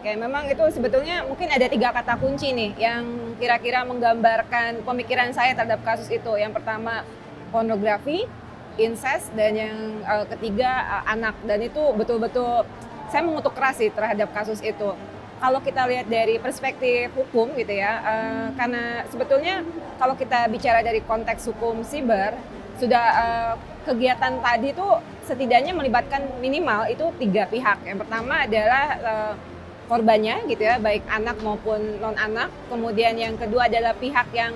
Oke, memang itu sebetulnya mungkin ada 3 kata kunci nih yang kira-kira menggambarkan pemikiran saya terhadap kasus itu. Yang pertama pornografi, incest, dan yang ketiga anak. Dan itu betul-betul saya mengutuk keras sih terhadap kasus itu. Kalau kita lihat dari perspektif hukum gitu ya, karena sebetulnya kalau kita bicara dari konteks hukum siber, sudah kegiatan tadi itu setidaknya melibatkan minimal itu 3 pihak. Yang pertama adalah korbannya gitu ya, baik anak maupun non anak. Kemudian yang kedua adalah pihak yang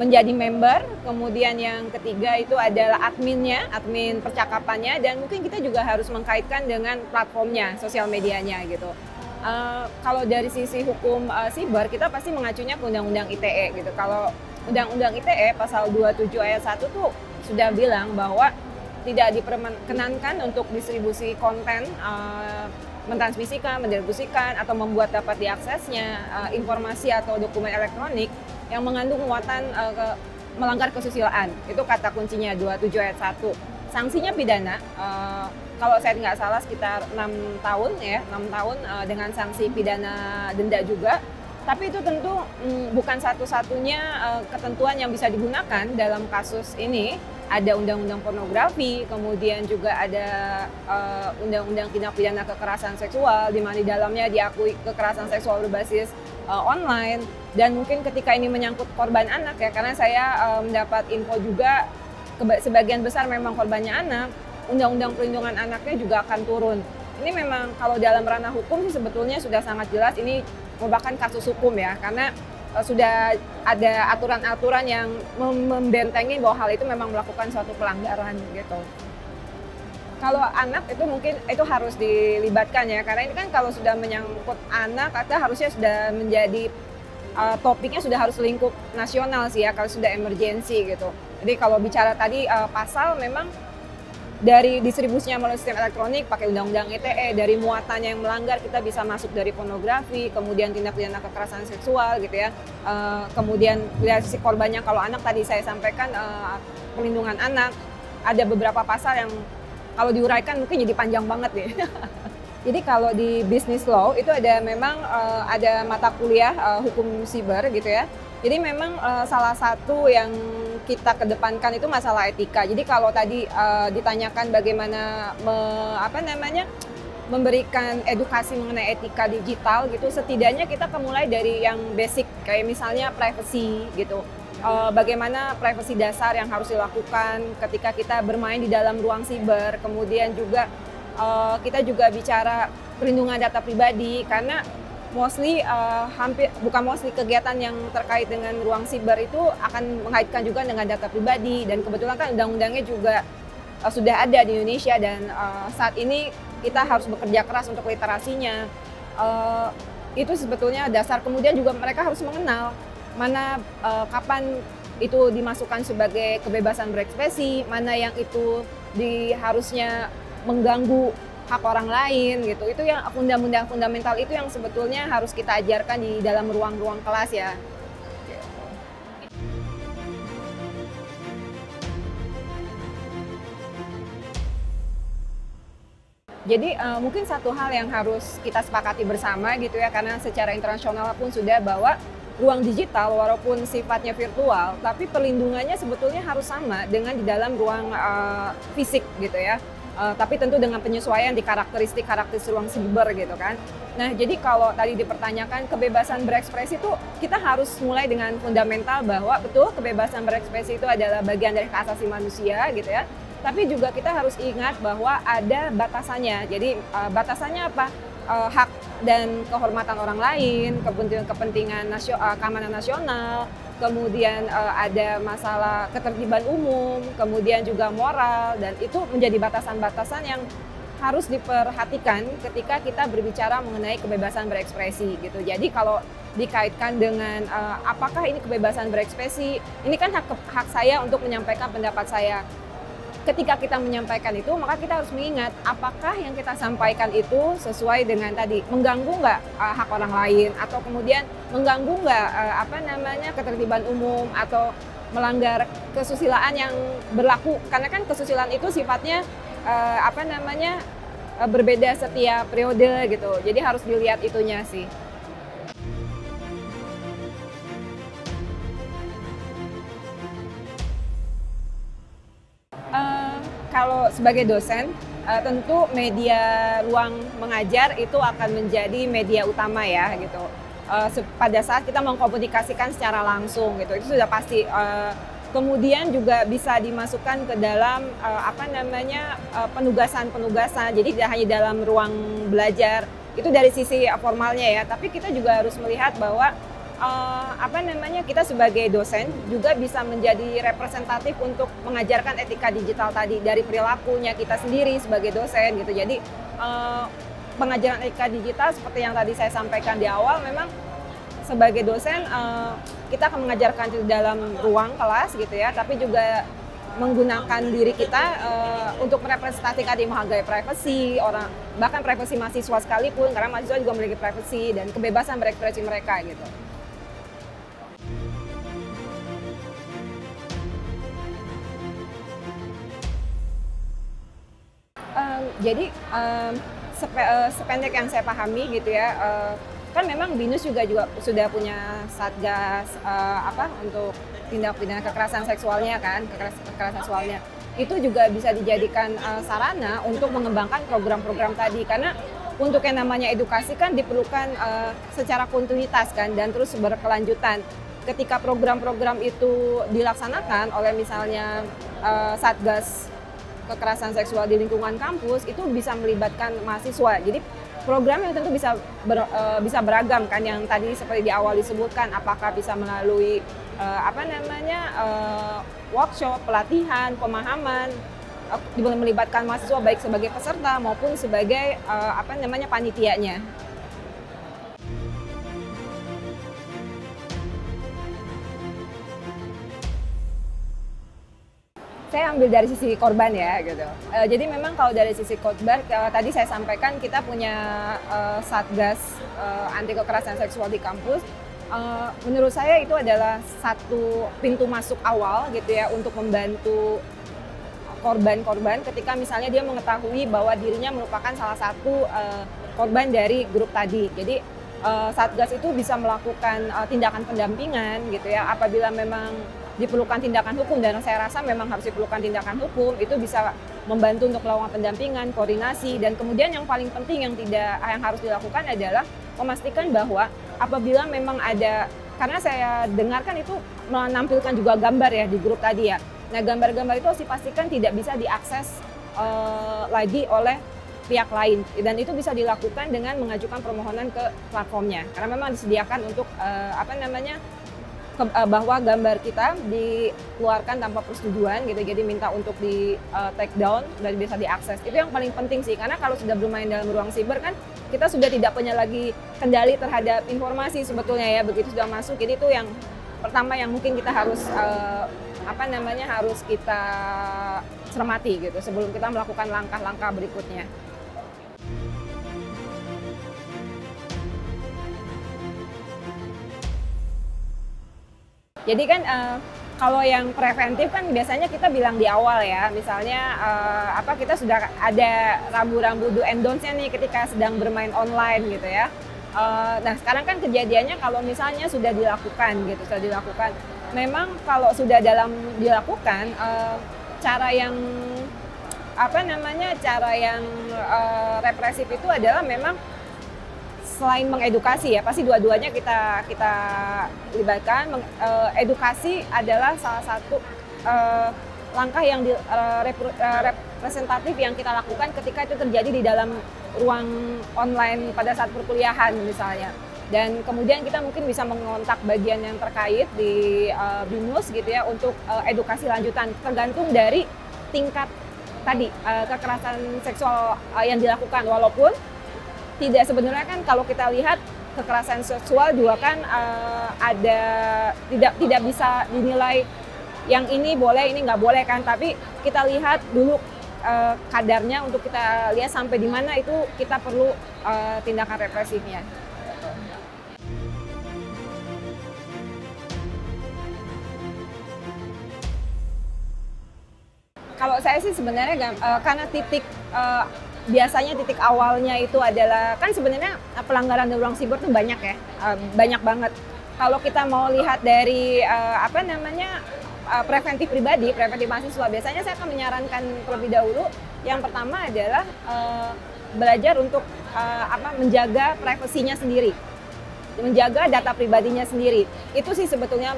menjadi member. Kemudian yang ketiga itu adalah adminnya, admin percakapannya, dan mungkin kita juga harus mengkaitkan dengan platformnya, sosial medianya gitu. Kalau dari sisi hukum siber, kita pasti mengacunya ke Undang-Undang ITE gitu. Kalau Undang-Undang ITE pasal 27 ayat 1 tuh sudah bilang bahwa tidak diperkenankan untuk distribusi konten, mentransmisikan, mendistribusikan, atau membuat dapat diaksesnya informasi atau dokumen elektronik yang mengandung muatan melanggar kesusilaan. Itu kata kuncinya 27 ayat 1. Sanksinya pidana, kalau saya nggak salah sekitar 6 tahun ya, 6 tahun dengan sanksi pidana denda juga. Tapi itu tentu bukan satu-satunya ketentuan yang bisa digunakan dalam kasus ini. Ada undang-undang pornografi, kemudian juga ada undang-undang tindak pidana kekerasan seksual, di mana di dalamnya diakui kekerasan seksual berbasis online. Dan mungkin ketika ini menyangkut korban anak ya, karena saya mendapat info juga sebagian besar memang korbannya anak, undang-undang perlindungan anaknya juga akan turun. Ini memang kalau dalam ranah hukum sih sebetulnya sudah sangat jelas ini merupakan kasus hukum ya, karena sudah ada aturan-aturan yang membentengi bahwa hal itu memang melakukan suatu pelanggaran gitu. Kalau anak itu mungkin itu harus dilibatkan ya, karena ini kan kalau sudah menyangkut anak, kata harusnya sudah menjadi topiknya sudah harus lingkup nasional sih ya, kalau sudah emergensi gitu. Jadi kalau bicara tadi pasal memang dari distribusinya melalui sistem elektronik pakai undang-undang ITE, dari muatannya yang melanggar kita bisa masuk dari pornografi, kemudian tindak pidana kekerasan seksual gitu ya, kemudian dari sisi korbannya kalau anak tadi saya sampaikan perlindungan anak, ada beberapa pasal yang kalau diuraikan mungkin jadi panjang banget nih. Jadi kalau di business law itu ada memang ada mata kuliah hukum siber gitu ya. Jadi memang salah satu yang kita kedepankan itu masalah etika. Jadi kalau tadi ditanyakan bagaimana memberikan edukasi mengenai etika digital gitu, setidaknya kita mulai dari yang basic kayak misalnya privacy gitu. Bagaimana privacy dasar yang harus dilakukan ketika kita bermain di dalam ruang siber. Kemudian juga kita juga bicara perlindungan data pribadi, karena mostly kegiatan yang terkait dengan ruang siber itu akan mengaitkan juga dengan data pribadi, dan kebetulan kan undang-undangnya juga sudah ada di Indonesia, dan saat ini kita harus bekerja keras untuk literasinya. Itu sebetulnya dasar. Kemudian juga mereka harus mengenal mana kapan itu dimasukkan sebagai kebebasan berekspresi, mana yang itu harusnya mengganggu hak orang lain gitu. Itu yang undang-undang fundamental itu yang sebetulnya harus kita ajarkan di dalam ruang-ruang kelas ya. Jadi mungkin satu hal yang harus kita sepakati bersama gitu ya, karena secara internasional pun sudah bahwa ruang digital walaupun sifatnya virtual, tapi perlindungannya sebetulnya harus sama dengan di dalam ruang fisik gitu ya. Tapi tentu dengan penyesuaian di karakteristik ruang siber gitu kan. Nah, jadi kalau tadi dipertanyakan kebebasan berekspresi itu, kita harus mulai dengan fundamental bahwa betul kebebasan berekspresi itu adalah bagian dari hak asasi manusia gitu ya. Tapi juga kita harus ingat bahwa ada batasannya. Jadi batasannya apa? Hak dan kehormatan orang lain, kepentingan keamanan nasional, kemudian ada masalah ketertiban umum, kemudian juga moral, dan itu menjadi batasan-batasan yang harus diperhatikan ketika kita berbicara mengenai kebebasan berekspresi gitu. Jadi kalau dikaitkan dengan apakah ini kebebasan berekspresi, ini kan hak saya untuk menyampaikan pendapat saya. Ketika kita menyampaikan itu, maka kita harus mengingat apakah yang kita sampaikan itu sesuai dengan tadi, mengganggu nggak hak orang lain, atau kemudian mengganggu nggak ketertiban umum, atau melanggar kesusilaan yang berlaku. Karena kan kesusilaan itu sifatnya berbeda setiap periode gitu. Jadi harus dilihat itunya sih. Kalau sebagai dosen, tentu media ruang mengajar itu akan menjadi media utama ya gitu. Pada saat kita mengkomunikasikan secara langsung gitu, itu sudah pasti. Kemudian juga bisa dimasukkan ke dalam penugasan-penugasan. Jadi tidak hanya dalam ruang belajar, itu dari sisi formalnya ya. Tapi kita juga harus melihat bahwa kita sebagai dosen juga bisa menjadi representatif untuk mengajarkan etika digital tadi dari perilakunya kita sendiri sebagai dosen gitu. Jadi pengajaran etika digital seperti yang tadi saya sampaikan di awal, memang sebagai dosen kita akan mengajarkan di dalam ruang kelas gitu ya, tapi juga menggunakan diri kita untuk merepresentasikan tadi, menghargai privasi orang, bahkan privasi mahasiswa sekalipun, karena mahasiswa juga memiliki privasi dan kebebasan berekspresi mereka gitu. Jadi sependek yang saya pahami gitu ya, kan memang BINUS juga sudah punya satgas untuk tindak pidana kekerasan seksualnya kan, kekerasan seksualnya. Itu juga bisa dijadikan sarana untuk mengembangkan program-program tadi, karena untuk yang namanya edukasi kan diperlukan secara kontinuitas kan dan terus berkelanjutan. Ketika program-program itu dilaksanakan oleh misalnya satgas kekerasan seksual di lingkungan kampus, itu bisa melibatkan mahasiswa. Jadi programnya tentu bisa beragam kan, yang tadi seperti di awal disebutkan, apakah bisa melalui workshop, pelatihan, pemahaman, melibatkan mahasiswa baik sebagai peserta maupun sebagai panitianya. Saya ambil dari sisi korban ya gitu. Jadi memang kalau dari sisi korban, tadi saya sampaikan kita punya satgas anti kekerasan seksual di kampus. Menurut saya itu adalah satu pintu masuk awal gitu ya untuk membantu korban-korban ketika misalnya dia mengetahui bahwa dirinya merupakan salah satu korban dari grup tadi. Jadi satgas itu bisa melakukan tindakan pendampingan gitu ya, apabila memang diperlukan tindakan hukum, dan saya rasa memang harus diperlukan tindakan hukum, itu bisa membantu untuk melakukan pendampingan, koordinasi, dan kemudian yang paling penting yang harus dilakukan adalah memastikan bahwa apabila memang ada, karena saya dengarkan itu menampilkan juga gambar ya di grup tadi ya. Nah, gambar-gambar itu harus dipastikan tidak bisa diakses lagi oleh pihak lain, dan itu bisa dilakukan dengan mengajukan permohonan ke platformnya, karena memang disediakan untuk bahwa gambar kita dikeluarkan tanpa persetujuan gitu, jadi minta untuk di take down dan bisa diakses. Itu yang paling penting sih, karena kalau sudah bermain dalam ruang siber kan kita sudah tidak punya lagi kendali terhadap informasi sebetulnya ya, begitu sudah masuk. Jadi itu yang pertama yang mungkin kita harus harus kita cermati gitu sebelum kita melakukan langkah-langkah berikutnya. Jadi kan kalau yang preventif kan biasanya kita bilang di awal ya, misalnya kita sudah ada rambu-rambu do and don'ts-nya nih ketika sedang bermain online gitu ya. Nah sekarang kan kejadiannya kalau misalnya sudah dilakukan gitu, memang kalau sudah dilakukan, cara yang represif itu adalah memang selain mengedukasi ya, pasti dua-duanya kita libatkan. Edukasi adalah salah satu langkah yang representatif yang kita lakukan ketika itu terjadi di dalam ruang online pada saat perkuliahan misalnya. Dan kemudian kita mungkin bisa mengontak bagian yang terkait di BINUS gitu ya untuk edukasi lanjutan, tergantung dari tingkat tadi kekerasan seksual yang dilakukan. Walaupun tidak, sebenarnya kan kalau kita lihat kekerasan seksual juga kan tidak bisa dinilai yang ini boleh, ini nggak boleh kan, tapi kita lihat dulu kadarnya untuk kita lihat sampai di mana itu kita perlu tindakan represifnya. Kalau saya sih sebenarnya karena titik biasanya titik awalnya itu adalah, kan sebenarnya pelanggaran di ruang siber tuh banyak ya, banyak banget. Kalau kita mau lihat dari preventif pribadi, preventif mahasiswa, biasanya saya akan menyarankan terlebih dahulu. Yang pertama adalah belajar untuk menjaga privasinya sendiri, menjaga data pribadinya sendiri. Itu sih sebetulnya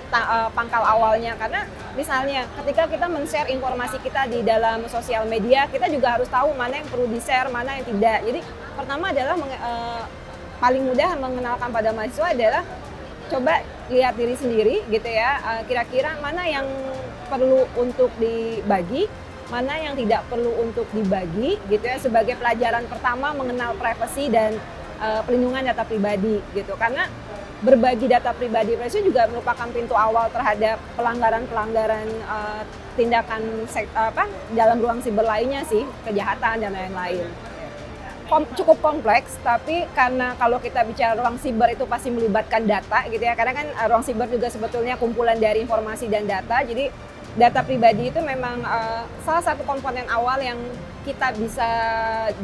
pangkal awalnya, karena misalnya ketika kita men-share informasi kita di dalam sosial media, kita juga harus tahu mana yang perlu di-share, mana yang tidak. Jadi pertama adalah paling mudah mengenalkan pada mahasiswa adalah coba lihat diri sendiri gitu ya, kira-kira mana yang perlu untuk dibagi, mana yang tidak perlu untuk dibagi gitu ya, sebagai pelajaran pertama mengenal privasi dan pelindungan data pribadi gitu. Karena berbagi data pribadi itu juga merupakan pintu awal terhadap pelanggaran-pelanggaran tindakan dalam ruang siber lainnya sih, kejahatan dan lain-lain. Cukup kompleks, tapi karena kalau kita bicara ruang siber itu pasti melibatkan data gitu ya, karena kan ruang siber juga sebetulnya kumpulan dari informasi dan data. Jadi data pribadi itu memang salah satu komponen awal yang kita bisa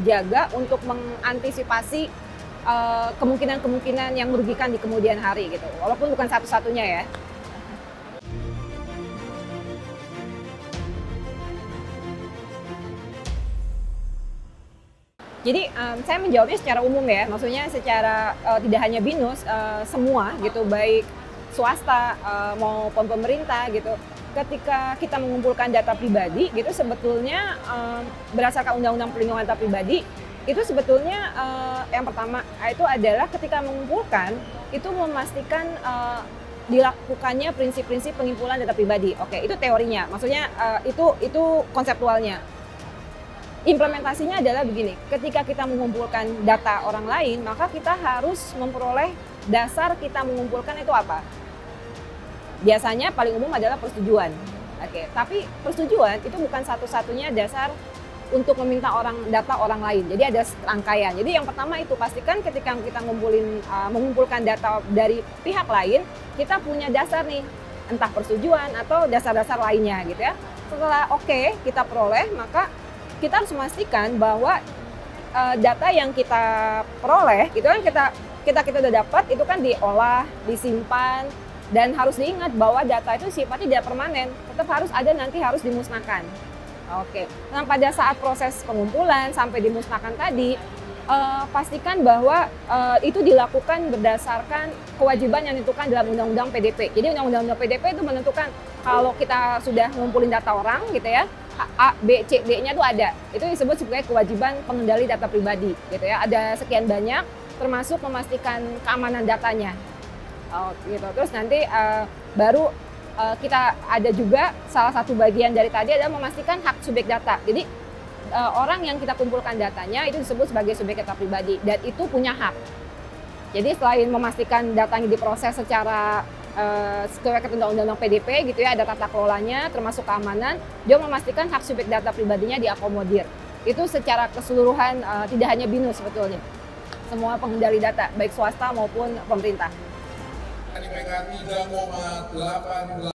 jaga untuk mengantisipasi kemungkinan-kemungkinan yang merugikan di kemudian hari gitu, walaupun bukan satu-satunya ya. Jadi saya menjawabnya secara umum ya, maksudnya secara tidak hanya BINUS, semua gitu, baik swasta maupun pemerintah gitu. Ketika kita mengumpulkan data pribadi gitu, sebetulnya berdasarkan Undang-Undang Perlindungan Data Pribadi, itu sebetulnya yang pertama itu adalah ketika mengumpulkan itu memastikan dilakukannya prinsip-prinsip pengumpulan data pribadi. Oke, itu teorinya, maksudnya itu konseptualnya. Implementasinya adalah begini, ketika kita mengumpulkan data orang lain, maka kita harus memperoleh dasar kita mengumpulkan itu apa. Biasanya paling umum adalah persetujuan. Oke, tapi persetujuan itu bukan satu-satunya dasar untuk meminta data orang lain. Jadi ada rangkaian. Jadi yang pertama itu pastikan ketika kita mengumpulkan data dari pihak lain, kita punya dasar nih, entah persetujuan atau dasar-dasar lainnya gitu ya. Setelah kita peroleh, maka kita harus memastikan bahwa data yang kita peroleh itu kan kita udah dapat, itu kan diolah, disimpan, dan harus diingat bahwa data itu sifatnya tidak permanen, tetap harus dimusnahkan. Oke. Nah, pada saat proses pengumpulan sampai dimusnahkan tadi, pastikan bahwa itu dilakukan berdasarkan kewajiban yang ditentukan dalam Undang-Undang PDP. Jadi Undang-Undang PDP itu menentukan kalau kita sudah ngumpulin data orang gitu ya, A, B, C, D-nya itu ada. Itu disebut sebagai kewajiban pengendali data pribadi gitu ya. Ada sekian banyak, termasuk memastikan keamanan datanya. Gitu. Terus nanti baru kita ada juga salah satu bagian dari tadi adalah memastikan hak subjek data. Jadi orang yang kita kumpulkan datanya itu disebut sebagai subjek data pribadi dan itu punya hak. Jadi selain memastikan datanya diproses secara sesuai ketentuan Undang-Undang PDP gitu ya, ada tata kelolanya termasuk keamanan, dia memastikan hak subjek data pribadinya diakomodir. Itu secara keseluruhan tidak hanya BINUS sebetulnya. Semua pengendali data baik swasta maupun pemerintah.